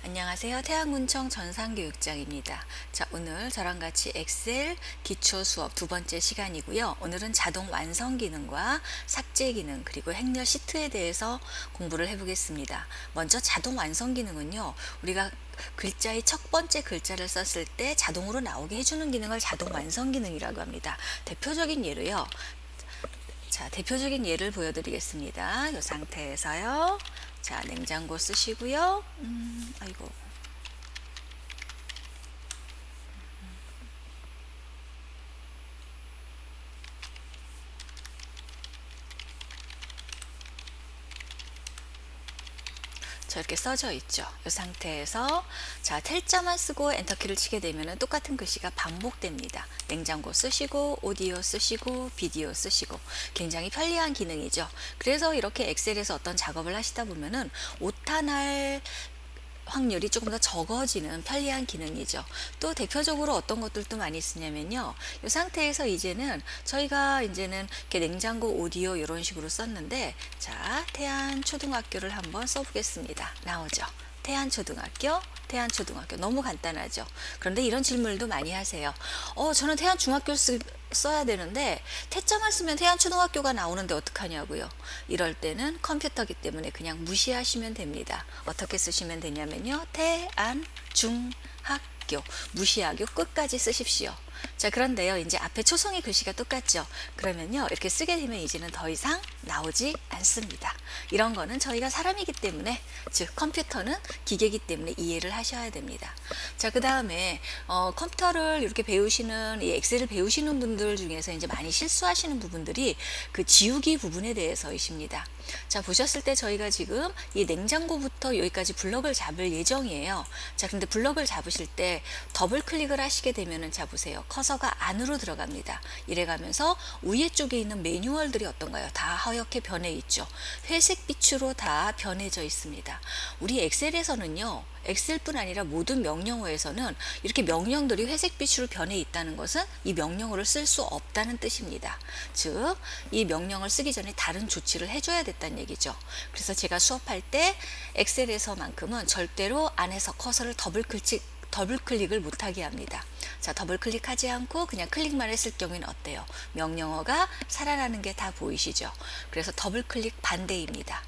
안녕하세요. 태양군청 전산교육장입니다. 자, 오늘 저랑 같이 엑셀 기초 수업 두 번째 시간이고요. 오늘은 자동 완성 기능과 삭제 기능 그리고 행렬 시트에 대해서 공부를 해보겠습니다. 먼저 자동 완성 기능은요. 우리가 글자의 첫 번째 글자를 썼을 때 자동으로 나오게 해주는 기능을 자동 완성 기능이라고 합니다. 대표적인 예로요. 자, 대표적인 예를 보여드리겠습니다. 이 상태에서요. 자, 냉장고 쓰시고요. 아이고. 저렇게 써져 있죠. 이 상태에서 자, 텔자만 쓰고 엔터키를 치게 되면 똑같은 글씨가 반복됩니다. 냉장고 쓰시고 오디오 쓰시고 비디오 쓰시고 굉장히 편리한 기능이죠. 그래서 이렇게 엑셀에서 어떤 작업을 하시다 보면은 오타날 확률이 조금 더 적어지는 편리한 기능이죠. 또 대표적으로 어떤 것들도 많이 쓰냐면요. 이 상태에서 이제는 저희가 이제는 이렇게 냉장고 오디오 이런 식으로 썼는데 자, 태안초등학교를 한번 써보겠습니다. 나오죠. 태안초등학교 너무 간단하죠. 그런데 이런 질문도 많이 하세요. 저는 태안중학교 써야 되는데 태자만 쓰면 태안초등학교가 나오는데 어떡하냐고요. 이럴 때는 컴퓨터기 때문에 그냥 무시하시면 됩니다. 어떻게 쓰시면 되냐면요. 태안중학교 무시하고 끝까지 쓰십시오. 자, 그런데요. 이제 앞에 초성의 글씨가 똑같죠. 그러면요. 이렇게 쓰게 되면 이제는 더 이상 나오지 않습니다. 이런 거는 저희가 사람이기 때문에, 즉 컴퓨터는 기계이기 때문에 이해를 하셔야 됩니다. 자, 그 다음에 컴퓨터를 이렇게 배우시는 이 엑셀을 배우시는 분들 중에서 이제 많이 실수하시는 부분들이 그 지우기 부분에 대해서이십니다. 자, 보셨을 때 저희가 지금 이 냉장고부터 여기까지 블럭을 잡을 예정이에요. 자, 근데 블럭을 잡으실 때 더블 클릭을 하시게 되면은 자, 보세요. 커서가 안으로 들어갑니다. 이래가면서 위에 쪽에 있는 매뉴얼들이 어떤가요? 다 하얗게 변해 있죠. 회색 빛으로 다 변해져 있습니다. 우리 엑셀에서는요. 엑셀뿐 아니라 모든 명령어에서는 이렇게 명령들이 회색빛으로 변해 있다는 것은 이 명령어를 쓸 수 없다는 뜻입니다. 즉, 이 명령을 쓰기 전에 다른 조치를 해줘야 됐다는 얘기죠. 그래서 제가 수업할 때 엑셀에서만큼은 절대로 안에서 커서를 더블 클릭을 못하게 합니다. 자, 더블 클릭하지 않고 그냥 클릭만 했을 경우에는 어때요? 명령어가 살아나는 게 다 보이시죠? 그래서 더블 클릭 반대입니다.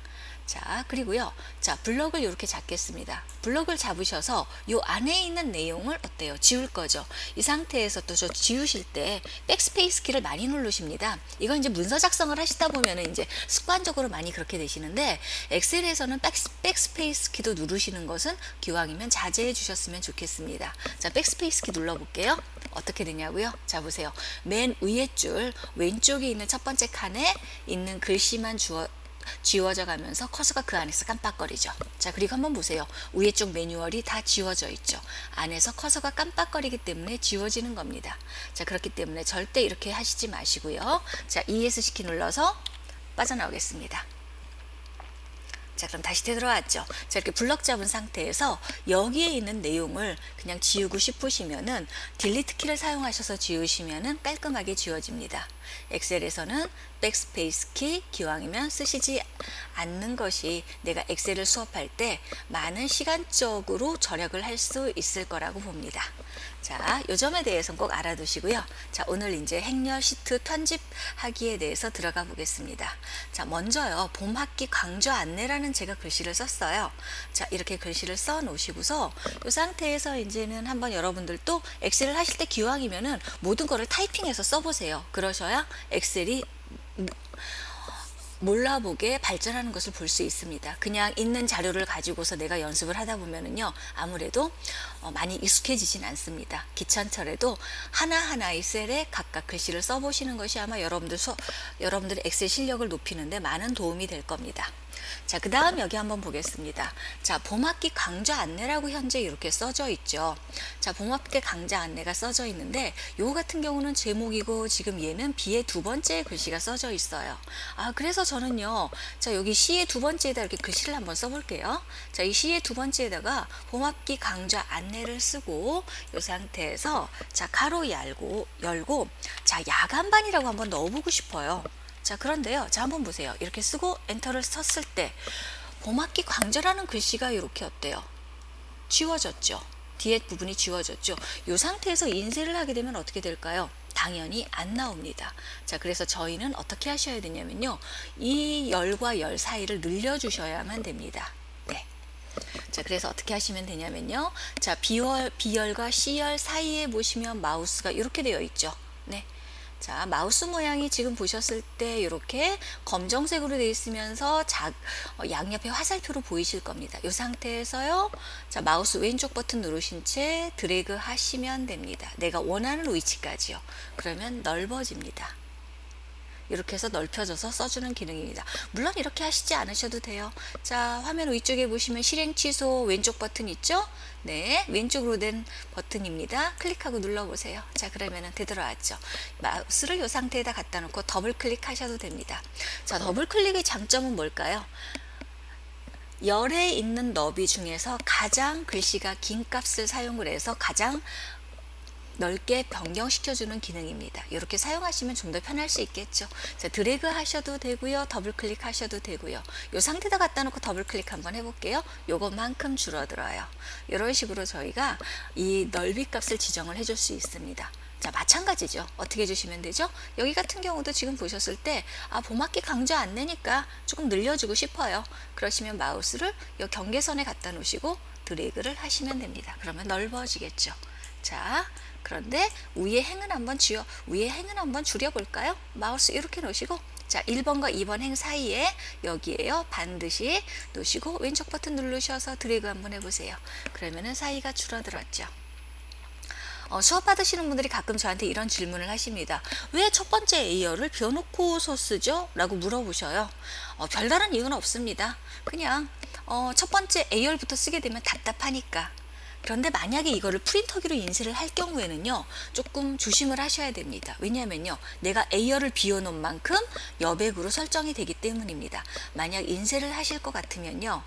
자, 그리고요. 자, 블럭을 이렇게 잡겠습니다. 블럭을 잡으셔서 요 안에 있는 내용을 어때요? 지울 거죠. 이 상태에서 또 저 지우실 때 백스페이스 키를 많이 누르십니다. 이건 이제 문서 작성을 하시다 보면은 이제 습관적으로 많이 그렇게 되시는데 엑셀에서는 백스페이스 키도 누르시는 것은 기왕이면 자제해 주셨으면 좋겠습니다. 자, 백스페이스 키 눌러볼게요. 어떻게 되냐고요? 자, 보세요. 맨 위에 줄 왼쪽에 있는 첫 번째 칸에 있는 글씨만 지워져 가면서 커서가 그 안에서 깜빡거리죠. 자, 그리고 한번 보세요. 위에 쪽 매뉴얼이 다 지워져 있죠. 안에서 커서가 깜빡거리기 때문에 지워지는 겁니다. 자, 그렇기 때문에 절대 이렇게 하시지 마시고요. 자, ESC 키 눌러서 빠져나오겠습니다. 자, 그럼 다시 되돌아왔죠. 자, 이렇게 블럭 잡은 상태에서 여기에 있는 내용을 그냥 지우고 싶으시면은 딜리트 키를 사용하셔서 지우시면은 깔끔하게 지워집니다. 엑셀에서는 백스페이스 키 기왕이면 쓰시지 않는 것이 내가 엑셀을 수업할 때 많은 시간적으로 절약을 할 수 있을 거라고 봅니다. 자, 요 점에 대해서는 꼭 알아두시고요. 자, 오늘 이제 행렬 시트 편집하기에 대해서 들어가 보겠습니다. 자, 먼저요. 봄 학기 강좌 안내라는 제가 글씨를 썼어요. 자, 이렇게 글씨를 써 놓으시고서 이 상태에서 이제는 한번 여러분들도 엑셀을 하실 때 기왕이면은 모든 거를 타이핑해서 써보세요. 그러셔야 엑셀이 몰라보게 발전하는 것을 볼 수 있습니다. 그냥 있는 자료를 가지고서 내가 연습을 하다 보면은요, 아무래도 많이 익숙해지진 않습니다. 귀찮더라도 하나하나의 셀에 각각 글씨를 써보시는 것이 아마 여러분들의 엑셀 실력을 높이는데 많은 도움이 될 겁니다. 자, 그 다음 여기 한번 보겠습니다. 자, 봄학기 강좌 안내라고 현재 이렇게 써져 있죠. 자, 봄학기 강좌 안내가 써져 있는데 요 같은 경우는 제목이고 지금 얘는 B의 두 번째 글씨가 써져 있어요. 아, 그래서 저는요. 자, 여기 C의 두 번째에다 이렇게 글씨를 한번 써볼게요. 자, 이 C의 두 번째에다가 봄학기 강좌 안내를 쓰고 이 상태에서 자, 가로 열고 자, 야간반이라고 한번 넣어보고 싶어요. 자, 그런데요. 자, 한번 보세요. 이렇게 쓰고 엔터를 썼을 때 봄학기 강좌라는 글씨가 이렇게 어때요? 지워졌죠. 뒤에 부분이 지워졌죠. 이 상태에서 인쇄를 하게 되면 어떻게 될까요? 당연히 안 나옵니다. 자, 그래서 저희는 어떻게 하셔야 되냐면요. 이 열과 열 사이를 늘려주셔야만 됩니다. 네. 자, 그래서 어떻게 하시면 되냐면요. 자, B열과 C열 사이에 보시면 마우스가 이렇게 되어 있죠. 네. 자, 마우스 모양이 지금 보셨을 때 이렇게 검정색으로 되어 있으면서 양옆에 화살표로 보이실 겁니다. 이 상태에서요. 자, 마우스 왼쪽 버튼 누르신 채 드래그 하시면 됩니다. 내가 원하는 위치까지요. 그러면 넓어집니다. 이렇게 해서 넓혀져서 써주는 기능입니다. 물론 이렇게 하시지 않으셔도 돼요. 자, 화면 위쪽에 보시면 실행 취소 왼쪽 버튼 있죠? 네, 왼쪽으로 된 버튼입니다. 클릭하고 눌러보세요. 자, 그러면은 되돌아왔죠. 마우스를 이 상태에다 갖다 놓고 더블 클릭하셔도 됩니다. 자, 더블 클릭의 장점은 뭘까요? 열에 있는 너비 중에서 가장 글씨가 긴 값을 사용을 해서 가장 넓게 변경시켜주는 기능입니다. 이렇게 사용하시면 좀 더 편할 수 있겠죠. 자, 드래그 하셔도 되고요. 더블 클릭 하셔도 되고요. 이 상태에다 갖다 놓고 더블 클릭 한번 해볼게요. 요것만큼 줄어들어요. 이런 식으로 저희가 이 넓이 값을 지정을 해줄 수 있습니다. 자, 마찬가지죠. 어떻게 해주시면 되죠? 여기 같은 경우도 지금 보셨을 때 봄학기 강조 안 내니까 조금 늘려주고 싶어요. 그러시면 마우스를 이 경계선에 갖다 놓으시고 드래그를 하시면 됩니다. 그러면 넓어지겠죠. 자, 그런데 위에 행은 한번 줄여볼까요? 마우스 이렇게 놓으시고, 자, 1번과 2번 행 사이에 여기에요. 반드시 놓으시고 왼쪽 버튼 누르셔서 드래그 한번 해보세요. 그러면은 사이가 줄어들었죠. 수업 받으시는 분들이 가끔 저한테 이런 질문을 하십니다. 왜 첫 번째 A열을 비워놓고서 쓰죠? 라고 물어보셔요. 별다른 이유는 없습니다. 그냥 첫 번째 A열부터 쓰게 되면 답답하니까. 그런데 만약에 이거를 프린터기로 인쇄를 할 경우에는요, 조금 조심을 하셔야 됩니다. 왜냐하면요, 내가 A열을 비워놓은 만큼 여백으로 설정이 되기 때문입니다. 만약 인쇄를 하실 것 같으면요,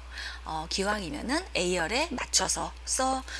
기왕이면은 A열에 맞춰서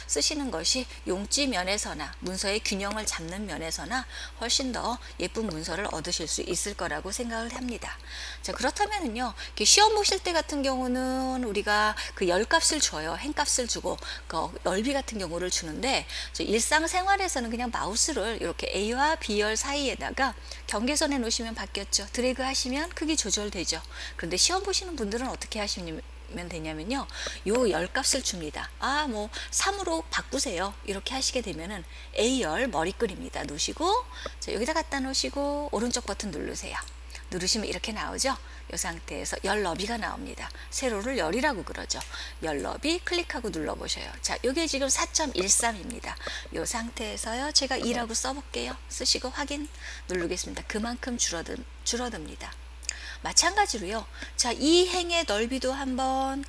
쓰시는 것이 용지 면에서나 문서의 균형을 잡는 면에서나 훨씬 더 예쁜 문서를 얻으실 수 있을 거라고 생각을 합니다. 자, 그렇다면은요, 시험 보실 때 같은 경우는 우리가 그 열 값을 줘요. 행 값을 주고 그 넓이 같은 경우를 주는데, 일상생활에서는 그냥 마우스를 이렇게 A와 B열 사이에다가 경계선에 놓으시면 바뀌었죠. 드래그 하시면 크기 조절되죠. 그런데 시험 보시는 분들은 어떻게 하시면 되냐면요, 요 열 값을 줍니다. 3으로 바꾸세요. 이렇게 하시게 되면은 A열 머리글입니다. 놓으시고, 자, 여기다 갖다 놓으시고 오른쪽 버튼 누르세요. 누르시면 이렇게 나오죠. 이 상태에서 열 너비가 나옵니다. 세로를 열이라고 그러죠. 열 너비 클릭하고 눌러보셔요. 자, 이게 지금 4.13입니다. 이 상태에서요, 제가 2라고 써볼게요. 쓰시고 확인 누르겠습니다. 그만큼 줄어듭니다. 마찬가지로요. 자, 이 행의 넓이도 한번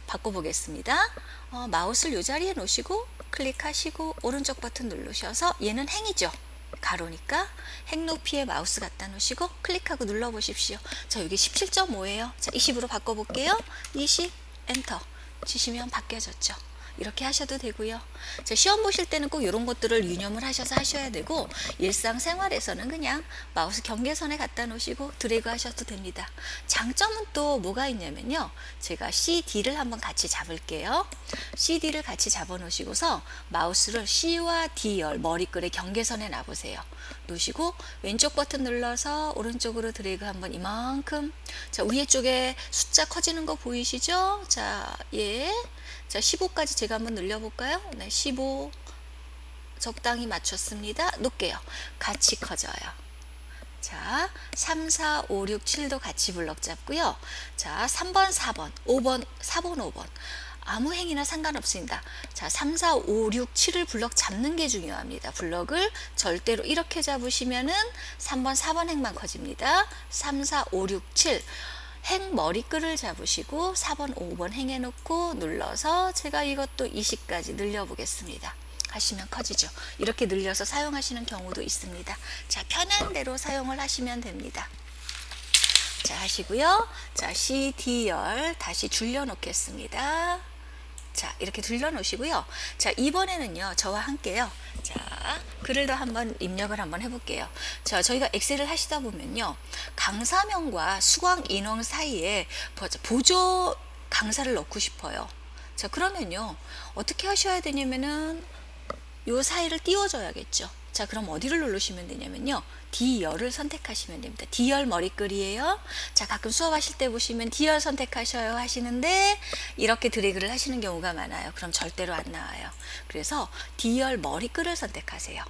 바꿔보겠습니다. 마우스를 이 자리에 놓으시고 클릭하시고 오른쪽 버튼 누르셔서, 얘는 행이죠. 가로니까 행 높이에 마우스 갖다 놓으시고 클릭하고 눌러보십시오. 자, 여기 17.5예요. 자, 20으로 바꿔볼게요. 20 엔터 치시면 바뀌어졌죠. 이렇게 하셔도 되고요. 자, 시험 보실 때는 꼭 이런 것들을 유념을 하셔서 하셔야 되고, 일상생활에서는 그냥 마우스 경계선에 갖다 놓으시고 드래그 하셔도 됩니다. 장점은 또 뭐가 있냐면요, 제가 CD를 한번 같이 잡을게요. CD를 같이 잡아 놓으시고서 마우스를 C와 D열 머리글의 경계선에 놔보세요. 놓으시고 왼쪽 버튼 눌러서 오른쪽으로 드래그 한번 이만큼. 자, 위에 쪽에 숫자 커지는 거 보이시죠? 자, 자, 15까지 제가 한번 늘려볼까요? 네, 15 적당히 맞췄습니다. 놓을게요. 같이 커져요. 자, 3, 4, 5, 6, 7도 같이 블럭 잡고요. 자, 3번, 4번, 5번, 4번, 5번. 아무 행이나 상관없습니다. 자, 3, 4, 5, 6, 7을 블럭 잡는 게 중요합니다. 블럭을 절대로 이렇게 잡으시면은 3번, 4번 행만 커집니다. 3, 4, 5, 6, 7. 행 머리글을 잡으시고 4번, 5번 행에 놓고 눌러서 제가 이것도 20까지 늘려보겠습니다. 하시면 커지죠. 이렇게 늘려서 사용하시는 경우도 있습니다. 자, 편한 대로 사용을 하시면 됩니다. 자, 하시고요. 자, CD열 다시 줄여 놓겠습니다. 자, 이렇게 둘러 놓으시고요. 자, 이번에는요, 저와 함께요. 자, 글을 더 한번 입력을 한번 해볼게요. 자, 저희가 엑셀을 하시다 보면요, 강사명과 수강 인원 사이에 보조 강사를 넣고 싶어요. 자, 그러면요. 어떻게 하셔야 되냐면은 요 사이를 띄워줘야겠죠. 자, 그럼 어디를 누르시면 되냐면요. D열을 선택하시면 됩니다. D열 머리글이에요. 자, 가끔 수업하실 때 보시면 D열 선택하셔요 하시는데 이렇게 드래그를 하시는 경우가 많아요. 그럼 절대로 안 나와요. 그래서 D열 머리글을 선택하세요.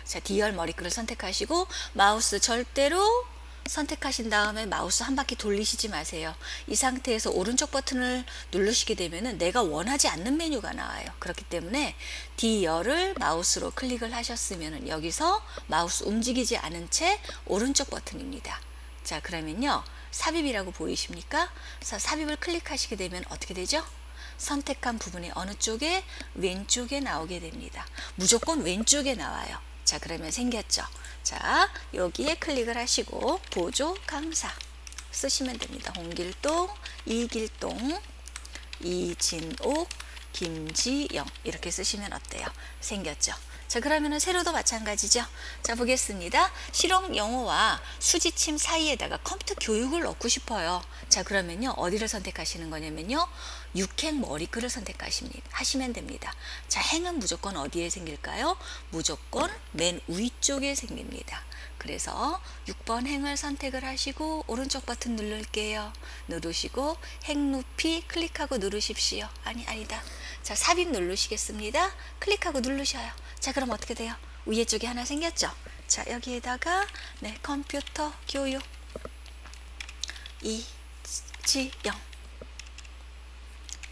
자, D열 머리글을 선택하시고 마우스 절대로 선택하신 다음에 마우스 한 바퀴 돌리시지 마세요. 이 상태에서 오른쪽 버튼을 누르시게 되면 내가 원하지 않는 메뉴가 나와요. 그렇기 때문에 D열을 마우스로 클릭을 하셨으면 여기서 마우스 움직이지 않은 채 오른쪽 버튼입니다. 자, 그러면요. 삽입이라고 보이십니까? 그래서 삽입을 클릭하시게 되면 어떻게 되죠? 선택한 부분이 어느 쪽에? 왼쪽에 나오게 됩니다. 무조건 왼쪽에 나와요. 자, 그러면 생겼죠. 자, 여기에 클릭을 하시고 보조 강사 쓰시면 됩니다. 홍길동, 이길동, 이진옥, 김지영 이렇게 쓰시면 어때요? 생겼죠. 자, 그러면은 세로도 마찬가지죠. 자, 보겠습니다. 실용 영어와 수지침 사이에다가 컴퓨터 교육을 넣고 싶어요. 자, 그러면요. 어디를 선택하시는 거냐면요. 육행 머리글을 하시면 됩니다. 자, 행은 무조건 어디에 생길까요? 무조건 맨 위쪽에 생깁니다. 그래서 6번 행을 선택을 하시고 오른쪽 버튼 누를게요. 누르시고 행 높이 클릭하고 누르십시오. 아니다. 자, 삽입 누르시겠습니다. 클릭하고 누르셔요. 자, 그럼 어떻게 돼요? 위에 쪽에 하나 생겼죠? 자, 여기에다가 네, 컴퓨터 교육 이지영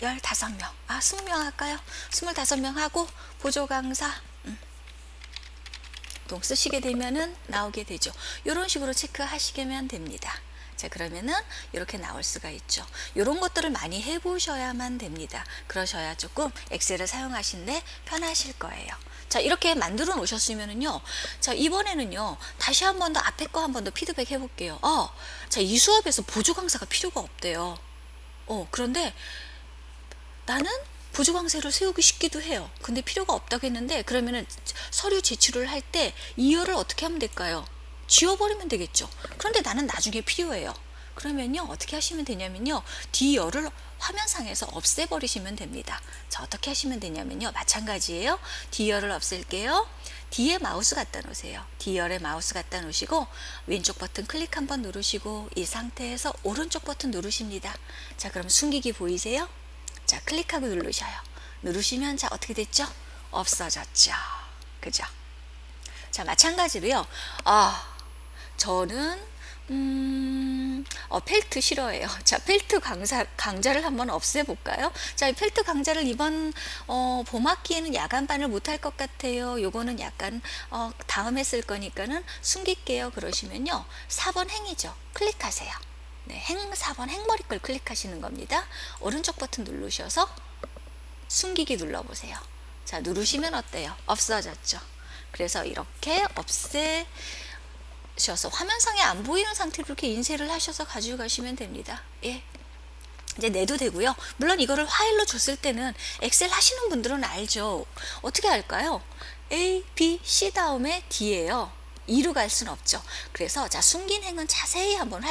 15명 20명 할까요? 25명 하고 보조 강사 동 쓰시게 되면은 나오게 되죠. 이런 식으로 체크하시면 됩니다. 자, 그러면은 이렇게 나올 수가 있죠. 이런 것들을 많이 해보셔야만 됩니다. 그러셔야 조금 엑셀을 사용하시는데 편하실 거예요. 자, 이렇게 만들어 놓으셨으면은요. 자, 이번에는요. 다시 한 번 더 앞에 거 한 번 더 피드백 해볼게요. 자, 이 수업에서 보조 강사가 필요가 없대요. 그런데 나는 보조 강사를 세우기 쉽기도 해요. 근데 필요가 없다고 했는데 그러면은 서류 제출을 할 때 이열을 어떻게 하면 될까요? 지워버리면 되겠죠. 그런데 나는 나중에 필요해요. 그러면요. 어떻게 하시면 되냐면요. D열을 화면상에서 없애버리시면 됩니다. 자, 어떻게 하시면 되냐면요. 마찬가지예요. D열을 없앨게요. D에 마우스 갖다 놓으세요. D열에 마우스 갖다 놓으시고 왼쪽 버튼 클릭 한번 누르시고 이 상태에서 오른쪽 버튼 누르십니다. 자, 그럼 숨기기 보이세요? 자, 클릭하고 누르셔요. 누르시면 자, 어떻게 됐죠? 없어졌죠. 그죠? 자, 마찬가지로요. 저는 펠트 싫어해요. 자, 펠트 강좌를 한번 없애볼까요? 자, 펠트 강좌를 이번 봄학기에는 야간반을 못할 것 같아요. 요거는 약간 다음에 쓸 거니까는 숨길게요. 그러시면요. 4번 행이죠. 클릭하세요. 네, 4번 행머리글 클릭하시는 겁니다. 오른쪽 버튼 누르셔서 숨기기 눌러보세요. 자, 누르시면 어때요? 없어졌죠. 그래서 이렇게 없애셔서 화면상에 안 보이는 상태로 이렇게 인쇄를 하셔서 가지고 가시면 됩니다. 예. 이제 내도 되고요. 물론 이거를 파일로 줬을 때는 엑셀 하시는 분들은 알죠. 어떻게 할까요? A, B, C 다음에 D예요. 2로 갈 수는 없죠. 그래서 자, 숨긴 행은 자세히 한번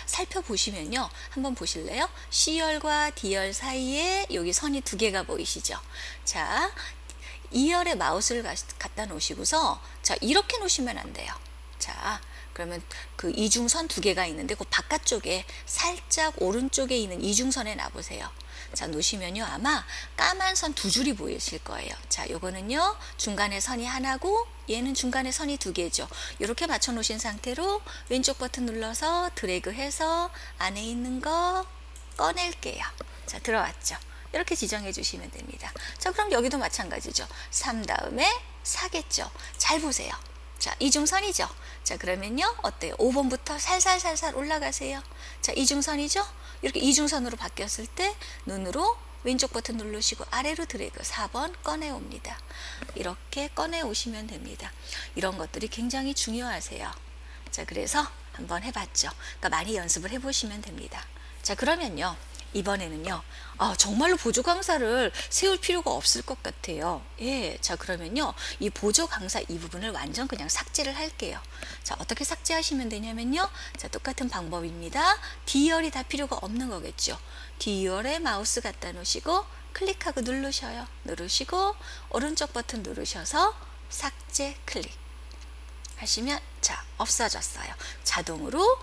살펴보시면요. 한번 보실래요? C열과 D열 사이에 여기 선이 2개가 보이시죠? 자, 2열에 마우스를 갖다 놓으시고서 자, 이렇게 놓으시면 안 돼요. 자, 그러면 그 이중선 2개가 있는데 그 바깥쪽에 살짝 오른쪽에 있는 이중선에 놔보세요. 자, 놓으시면요. 아마 까만 선 2줄이 보이실 거예요. 자, 요거는요. 중간에 선이 하나고 얘는 중간에 선이 2개죠. 이렇게 맞춰 놓으신 상태로 왼쪽 버튼 눌러서 드래그해서 안에 있는 거 꺼낼게요. 자, 들어왔죠. 이렇게 지정해 주시면 됩니다. 자, 그럼 여기도 마찬가지죠. 3 다음에 4겠죠. 잘 보세요. 자, 이중선이죠. 자, 그러면요. 어때요? 5번부터 살살살살 올라가세요. 자, 이중선이죠. 이렇게 이중선으로 바뀌었을 때 눈으로 왼쪽 버튼 누르시고 아래로 드래그 4번 꺼내옵니다. 이렇게 꺼내오시면 됩니다. 이런 것들이 굉장히 중요하세요. 자, 그래서 한번 해봤죠. 그러니까 많이 연습을 해보시면 됩니다. 자, 그러면요. 이번에는요, 정말로 보조 강사를 세울 필요가 없을 것 같아요. 예, 자, 그러면요, 이 보조 강사 이 부분을 완전 그냥 삭제를 할게요. 자, 어떻게 삭제하시면 되냐면요, 자, 똑같은 방법입니다. D열이 다 필요가 없는 거겠죠. D열에 마우스 갖다 놓으시고, 클릭하고 누르셔요. 누르시고, 오른쪽 버튼 누르셔서 삭제 클릭 하시면, 자, 없어졌어요. 자동으로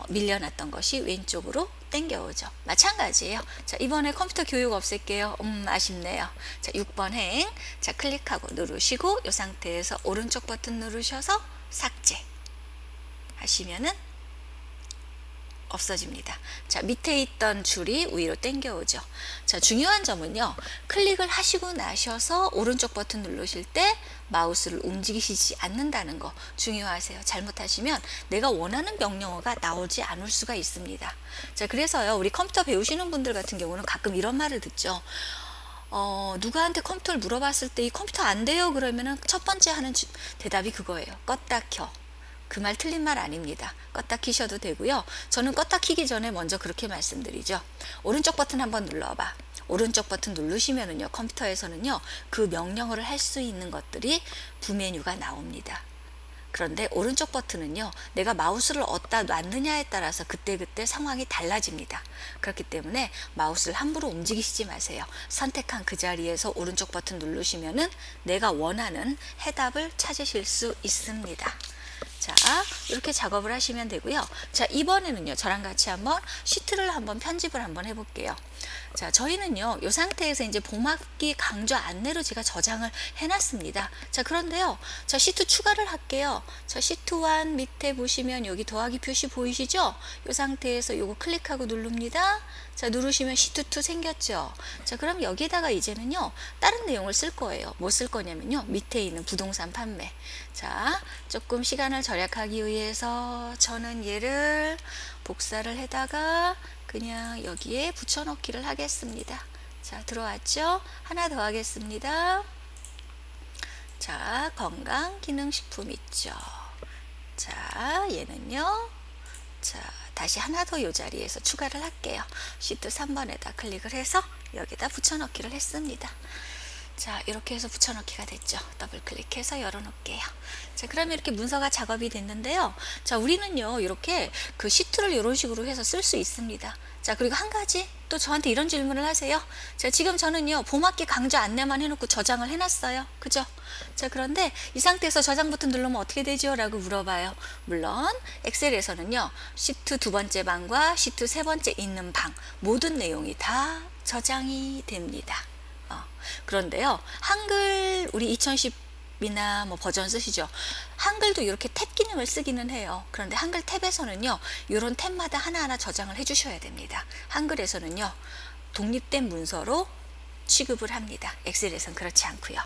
밀려났던 것이 왼쪽으로 땡겨오죠. 마찬가지예요. 자, 이번에 컴퓨터 교육 없앨게요. 아쉽네요. 자, 6번 행. 자, 클릭하고 누르시고 이 상태에서 오른쪽 버튼 누르셔서 삭제 하시면은 없어집니다. 자, 밑에 있던 줄이 위로 땡겨오죠. 자, 중요한 점은요, 클릭을 하시고 나셔서 오른쪽 버튼 누르실 때 마우스를 움직이시지 않는다는 거 중요하세요. 잘못하시면 내가 원하는 명령어가 나오지 않을 수가 있습니다. 자, 그래서요, 우리 컴퓨터 배우시는 분들 같은 경우는 가끔 이런 말을 듣죠. 누구한테 컴퓨터를 물어봤을 때 이 컴퓨터 안 돼요 그러면은 첫 번째 하는 대답이 그거예요. 껐다 켜. 그 말 틀린 말 아닙니다. 껐다 키셔도 되고요. 저는 껐다 키기 전에 먼저 그렇게 말씀드리죠. 오른쪽 버튼 한번 눌러봐. 오른쪽 버튼 누르시면은요, 컴퓨터에서는요, 그 명령어를 할 수 있는 것들이 부메뉴가 나옵니다. 그런데 오른쪽 버튼은요, 내가 마우스를 어디다 놨느냐에 따라서 그때그때 상황이 달라집니다. 그렇기 때문에 마우스를 함부로 움직이시지 마세요. 선택한 그 자리에서 오른쪽 버튼 누르시면은 내가 원하는 해답을 찾으실 수 있습니다. 자, 이렇게 작업을 하시면 되고요. 자, 이번에는요, 저랑 같이 한번 시트를 한번 편집을 한번 해볼게요. 자, 저희는요, 이 상태에서 이제 봄학기 강좌 안내로 제가 저장을 해놨습니다. 자, 그런데요, 자, 시트 추가를 할게요. 자, 시트 1 밑에 보시면 여기 더하기 표시 보이시죠? 이 상태에서 요거 클릭하고 누릅니다. 자, 누르시면 시트 2 생겼죠? 자, 그럼 여기다가 이제는요, 다른 내용을 쓸 거예요. 뭐 쓸 거냐면요, 밑에 있는 부동산 판매. 자, 조금 시간을 절약하기 위해서 저는 얘를 복사를 해다가 그냥 여기에 붙여넣기를 하겠습니다. 자, 들어왔죠? 하나 더 하겠습니다. 자, 건강기능식품 있죠? 자, 얘는요, 자, 다시 하나 더 이 자리에서 추가를 할게요. 시트 3번에다 클릭을 해서 여기다 붙여넣기를 했습니다. 자, 이렇게 해서 붙여넣기가 됐죠. 더블 클릭해서 열어놓을게요. 자, 그러면 이렇게 문서가 작업이 됐는데요. 자, 우리는요, 이렇게 그 시트를 이런 식으로 해서 쓸 수 있습니다. 자, 그리고 한 가지 또 저한테 이런 질문을 하세요. 자, 지금 저는요, 봄학기 강좌 안내만 해놓고 저장을 해놨어요. 그죠? 자, 그런데 이 상태에서 저장 버튼 누르면 어떻게 되죠? 라고 물어봐요. 물론 엑셀에서는요, 시트 2번째 방과 시트 3번째 있는 방 모든 내용이 다 저장이 됩니다. 그런데요, 한글 우리 2010이나 뭐 버전 쓰시죠? 한글도 이렇게 탭 기능을 쓰기는 해요. 그런데 한글 탭에서는요, 이런 탭마다 하나하나 저장을 해주셔야 됩니다. 한글에서는요, 독립된 문서로 취급을 합니다. 엑셀에서는 그렇지 않고요.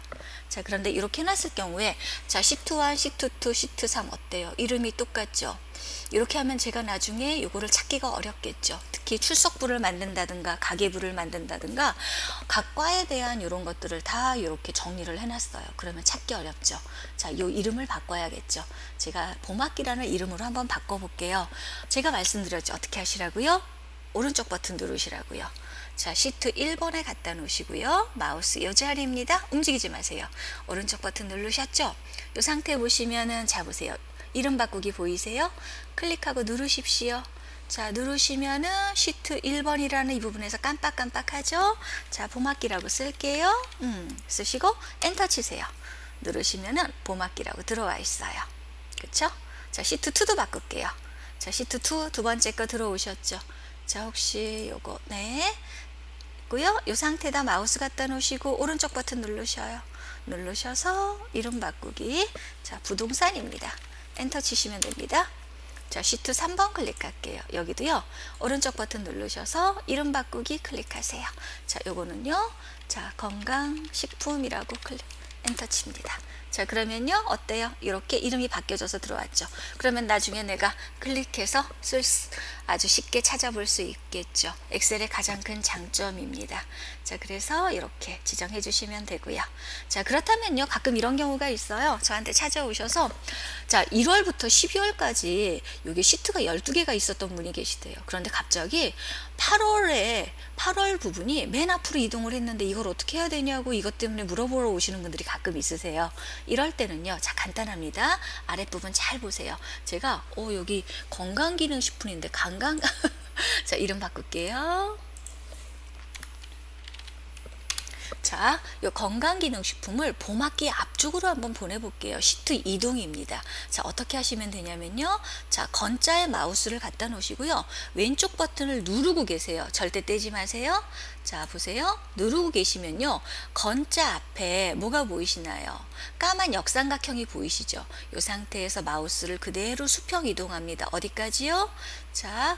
자, 그런데 이렇게 해놨을 경우에, 자, 시트 1, 시트 2, 시트 3 어때요? 이름이 똑같죠? 이렇게 하면 제가 나중에 이거를 찾기가 어렵겠죠. 특히 출석부를 만든다든가 가계부를 만든다든가 각 과에 대한 이런 것들을 다 이렇게 정리를 해놨어요. 그러면 찾기 어렵죠. 자, 이 이름을 바꿔야겠죠. 제가 봄학기라는 이름으로 한번 바꿔볼게요. 제가 말씀드렸죠. 어떻게 하시라고요? 오른쪽 버튼 누르시라고요. 자, 시트 1번에 갖다 놓으시고요. 마우스 이 자리입니다. 움직이지 마세요. 오른쪽 버튼 누르셨죠? 이 상태 보시면은, 자, 보세요. 이름 바꾸기 보이세요? 클릭하고 누르십시오. 자, 누르시면은 시트 1번이라는 이 부분에서 깜빡깜빡하죠? 자, 봄학기라고 쓸게요. 쓰시고 엔터 치세요. 누르시면은 봄학기라고 들어와 있어요. 그쵸? 자, 시트 2도 바꿀게요. 자, 시트 2 두 번째 거 들어오셨죠? 자, 혹시 요거, 네. 있고요. 이 상태에다 마우스 갖다 놓으시고 오른쪽 버튼 누르셔요. 누르셔서 이름 바꾸기. 자, 부동산입니다. 엔터 치시면 됩니다. 자, 시트 3번 클릭할게요. 여기도요, 오른쪽 버튼 누르셔서 이름 바꾸기 클릭하세요. 자, 요거는요, 자, 건강식품이라고 엔터 칩니다. 자, 그러면요, 어때요? 이렇게 이름이 바뀌어져서 들어왔죠. 그러면 나중에 내가 클릭해서 아주 쉽게 찾아볼 수 있겠죠. 엑셀의 가장 큰 장점입니다. 자, 그래서 이렇게 지정해 주시면 되고요. 자, 그렇다면요, 가끔 이런 경우가 있어요. 저한테 찾아오셔서, 자, 1월부터 12월까지 여기 시트가 12개가 있었던 분이 계시대요. 그런데 갑자기 8월 부분이 맨 앞으로 이동을 했는데 이걸 어떻게 해야 되냐고 이것 때문에 물어보러 오시는 분들이 가끔 있으세요. 이럴 때는요, 자, 간단합니다. 아랫부분 잘 보세요. 제가 여기 건강기능식품인데 자, 이름 바꿀게요. 자, 이 건강기능식품을 봄학기 앞쪽으로 한번 보내볼게요. 시트 이동입니다. 자, 어떻게 하시면 되냐면요. 자, 건자에 마우스를 갖다 놓으시고요. 왼쪽 버튼을 누르고 계세요. 절대 떼지 마세요. 자, 보세요. 누르고 계시면요. 건자 앞에 뭐가 보이시나요? 까만 역삼각형이 보이시죠? 이 상태에서 마우스를 그대로 수평 이동합니다. 어디까지요? 자,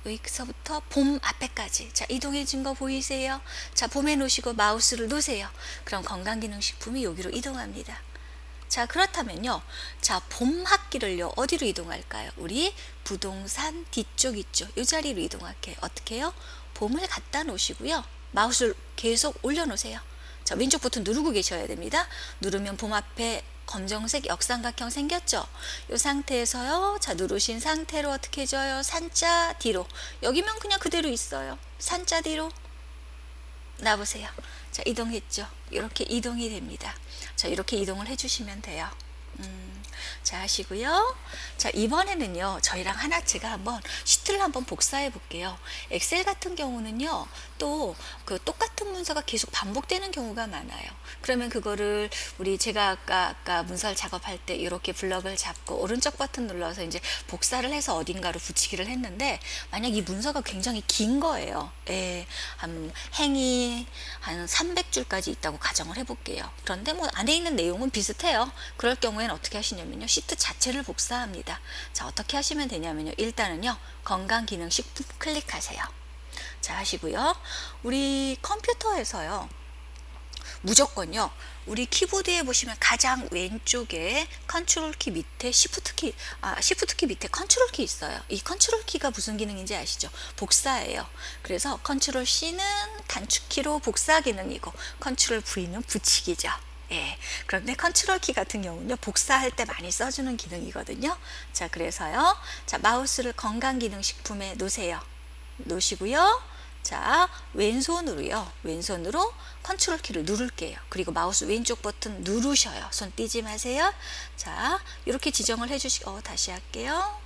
여기서부터 봄 앞에까지. 자, 이동해진 거 보이세요? 자, 봄에 놓으시고 마우스를 놓으세요. 그럼 건강기능식품이 여기로 이동합니다. 자, 그렇다면요. 자, 봄 학기를요, 어디로 이동할까요? 우리 부동산 뒤쪽 있죠? 이 자리로 이동할게요. 어떻게 해요? 봄을 갖다 놓으시고요. 마우스를 계속 올려놓으세요. 자, 왼쪽 버튼 누르고 계셔야 됩니다. 누르면 봄 앞에 검정색 역삼각형 생겼죠? 이 상태에서요. 자, 누르신 상태로 어떻게 해줘요? 산자 뒤로. 여기면 그냥 그대로 있어요. 산자 뒤로 놔보세요. 자, 이동했죠? 이렇게 이동이 됩니다. 자, 이렇게 이동을 해주시면 돼요. 자, 하시고요. 자, 이번에는요, 저희랑 제가 한번 시트를 한번 복사해 볼게요. 엑셀 같은 경우는요, 또 그 똑같은 문서가 계속 반복되는 경우가 많아요. 그러면 그거를 제가 아까 문서를 작업할 때 이렇게 블럭을 잡고 오른쪽 버튼 눌러서 이제 복사를 해서 어딘가로 붙이기를 했는데, 만약 이 문서가 굉장히 긴 거예요. 예, 행이 한 300줄까지 있다고 가정을 해볼게요. 그런데 뭐 안에 있는 내용은 비슷해요. 그럴 경우에는 어떻게 하시냐면요, 시트 자체를 복사합니다. 자, 어떻게 하시면 되냐면요, 일단은요, 건강기능식품 클릭하세요. 자, 하시고요. 우리 컴퓨터에서요, 무조건요, 우리 키보드에 보시면 가장 왼쪽에 컨트롤 키 밑에 시프트 키 밑에 컨트롤 키 있어요. 이 컨트롤 키가 무슨 기능인지 아시죠? 복사예요. 그래서 컨트롤 C는 단축키로 복사 기능이고 컨트롤 V는 붙이기죠. 예. 그런데 컨트롤 키 같은 경우는요, 복사할 때 많이 써주는 기능이거든요. 자, 그래서요, 자, 마우스를 건강기능식품에 놓으세요. 놓으시고요. 자, 왼손으로 컨트롤 키를 누를게요. 그리고 마우스 왼쪽 버튼 누르셔요. 손 떼지 마세요. 자, 이렇게 지정을 해주시고, 다시 할게요.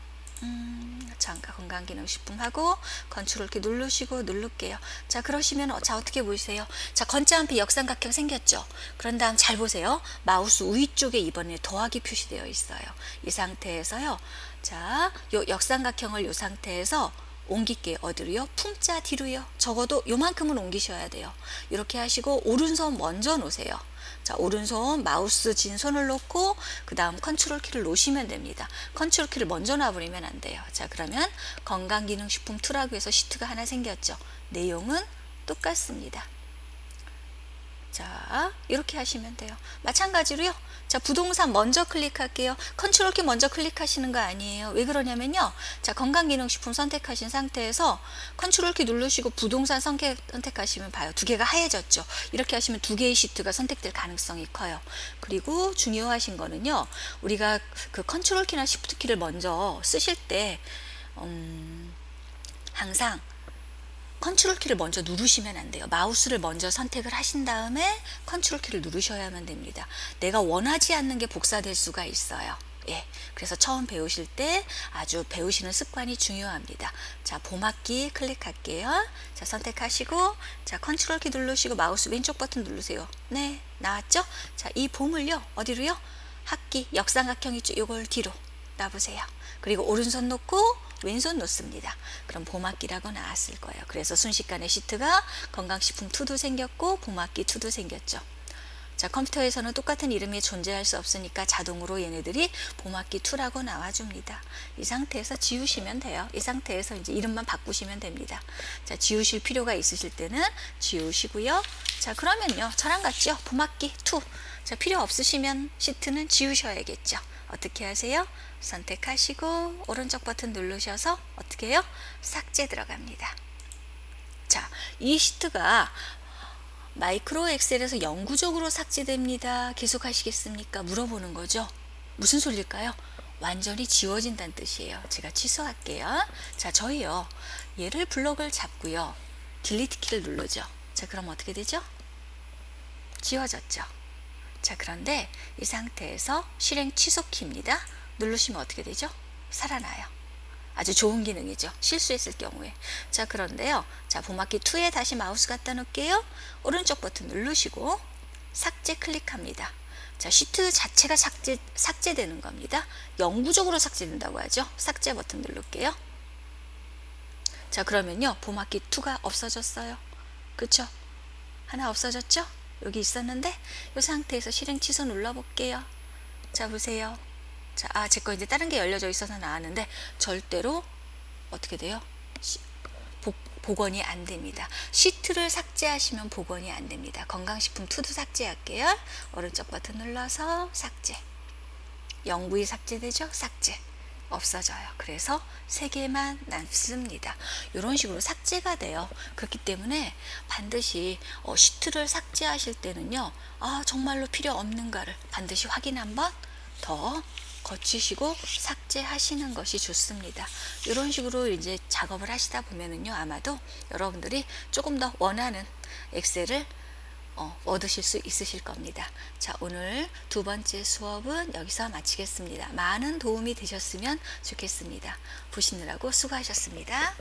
잠깐 건강기능식품하고 컨트롤 키 누를게요. 자, 그러시면 자, 어떻게 보이세요? 자, 건자 한피 역삼각형 생겼죠? 그런 다음 잘 보세요. 마우스 위쪽에 이번에 더하기 표시되어 있어요. 이 상태에서요. 자, 요 역삼각형을 이 상태에서 옮길게요. 어디로요? 품자 뒤로요. 적어도 요만큼은 옮기셔야 돼요. 이렇게 하시고 오른손 먼저 놓으세요. 자, 오른손 마우스 진 손을 놓고 그 다음 컨트롤 키를 놓으시면 됩니다. 컨트롤 키를 먼저 놔버리면 안 돼요. 자, 그러면 건강기능식품 2라고 해서 시트가 하나 생겼죠. 내용은 똑같습니다. 자, 이렇게 하시면 돼요. 마찬가지로요. 자, 부동산 먼저 클릭할게요. 컨트롤 키 먼저 클릭하시는 거 아니에요. 왜 그러냐면요. 자, 건강기능식품 선택하신 상태에서 컨트롤 키 누르시고 부동산 선택하시면 봐요. 두 개가 하얘졌죠. 이렇게 하시면 두 개의 시트가 선택될 가능성이 커요. 그리고 중요하신 거는요. 우리가 그 컨트롤 키나 시프트 키를 먼저 쓰실 때 항상 컨트롤 키를 먼저 누르시면 안 돼요. 마우스를 먼저 선택을 하신 다음에 컨트롤 키를 누르셔야만 됩니다. 내가 원하지 않는 게 복사될 수가 있어요. 예, 그래서 처음 배우실 때 아주 배우시는 습관이 중요합니다. 자, 봄학기 클릭할게요. 자, 선택하시고, 자, 컨트롤 키 누르시고 마우스 왼쪽 버튼 누르세요. 네, 나왔죠? 자, 이 봄을요, 어디로요? 학기, 역삼각형 있죠? 요걸 뒤로 놔보세요. 그리고 오른손 놓고 왼손 놓습니다. 그럼 봄학기라고 나왔을 거예요. 그래서 순식간에 시트가 건강식품 2도 생겼고 봄학기 2도 생겼죠. 자, 컴퓨터에서는 똑같은 이름이 존재할 수 없으니까 자동으로 얘네들이 봄학기 2라고 나와줍니다. 이 상태에서 지우시면 돼요. 이 상태에서 이제 이름만 바꾸시면 됩니다. 자, 지우실 필요가 있으실 때는 지우시고요. 자, 그러면요. 저랑 같죠? 봄학기 2. 자, 필요 없으시면 시트는 지우셔야겠죠. 어떻게 하세요? 선택하시고 오른쪽 버튼 누르셔서 어떻게 해요? 삭제 들어갑니다. 자, 이 시트가 마이크로 엑셀에서 영구적으로 삭제됩니다. 계속 하시겠습니까? 물어보는 거죠. 무슨 소리일까요? 완전히 지워진다는 뜻이에요. 제가 취소할게요. 자, 저희요. 얘를 블럭을 잡고요. 딜리트 키를 누르죠. 자, 그럼 어떻게 되죠? 지워졌죠. 자, 그런데 이 상태에서 실행 취소 키입니다. 누르시면 어떻게 되죠? 살아나요. 아주 좋은 기능이죠. 실수했을 경우에. 자, 그런데요. 자, 봄학기 2에 다시 마우스 갖다 놓을게요. 오른쪽 버튼 누르시고 삭제 클릭합니다. 자, 시트 자체가 삭제되는 겁니다. 영구적으로 삭제된다고 하죠. 삭제 버튼 누를게요. 자, 그러면요. 봄학기 2가 없어졌어요. 그쵸? 하나 없어졌죠? 여기 있었는데 이 상태에서 실행 취소 눌러볼게요. 자, 보세요. 자, 제 거 이제 다른 게 열려져 있어서 나왔는데 절대로 어떻게 돼요? 복원이 안 됩니다. 시트를 삭제하시면 복원이 안 됩니다. 건강식품 2도 삭제할게요. 오른쪽 버튼 눌러서 삭제. 영구히 삭제되죠? 삭제. 없어져요. 그래서 3개만 남습니다. 이런 식으로 삭제가 돼요. 그렇기 때문에 반드시 시트를 삭제하실 때는요. 정말로 필요 없는가를 반드시 확인 한번 더 거치시고 삭제하시는 것이 좋습니다. 이런 식으로 이제 작업을 하시다 보면은요. 아마도 여러분들이 조금 더 원하는 엑셀을 얻으실 수 있으실 겁니다. 자, 오늘 2번째 수업은 여기서 마치겠습니다. 많은 도움이 되셨으면 좋겠습니다. 보시느라고 수고하셨습니다.